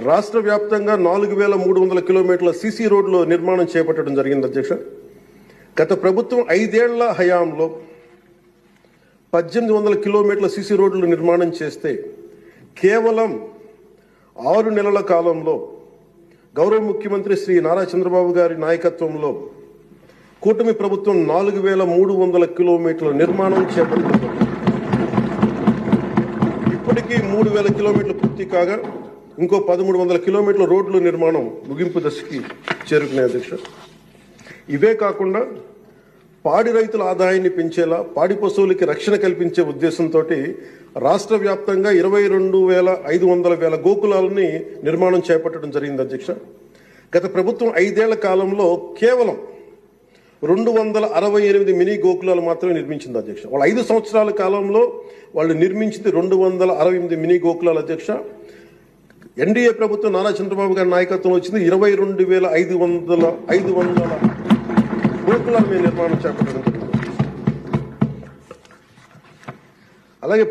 రాష్ట్ర వ్యాప్తంగా 4300 కిలోమీటర్ల సీసీ రోడ్లు నిర్మాణం చేపట్టడం జరిగింది అధ్యక్ష. గత ప్రభుత్వం 5 ఏళ్ల హయాంలో 1800 కిలోమీటర్ల సీసీ రోడ్లు నిర్మాణం చేస్తే కేవలం 6 నెలల కాలంలో గౌరవ ముఖ్యమంత్రి శ్రీ నారా చంద్రబాబు గారి నాయకత్వంలో కూటమి ప్రభుత్వం 4300 కిలోమీటర్ల నిర్మాణం చేపట్టింది. ఇప్పటికీ 3000 కిలోమీటర్లు పూర్తి కాగా ఇంకో 1300 కిలోమీటర్ల రోడ్ల నిర్మాణం ముగింపు దశకి చేరుకునే అధ్యక్ష. ఇవే కాకుండా పాడి రైతుల ఆదాయాన్ని పెంచేలా పాడి పశువులకి రక్షణ కల్పించే ఉద్దేశంతో రాష్ట్ర వ్యాప్తంగా 22,500 గోకులాలని నిర్మాణం చేపట్టడం జరిగింది అధ్యక్ష. గత ప్రభుత్వం 5 ఏళ్ల కాలంలో కేవలం 268 మినీ గోకులాలు మాత్రమే నిర్మించింది అధ్యక్ష. వాళ్ళు 5 సంవత్సరాల కాలంలో వాళ్ళు నిర్మించింది 268 మినీ గోకులాలు అధ్యక్ష. ఎన్డీఏ ప్రభుత్వం నారా చంద్రబాబు గారి నాయకత్వం వచ్చింది 22,500 గోకులాల మీద నిర్మాణం చేపట్టడం జరిగింది. అలాగే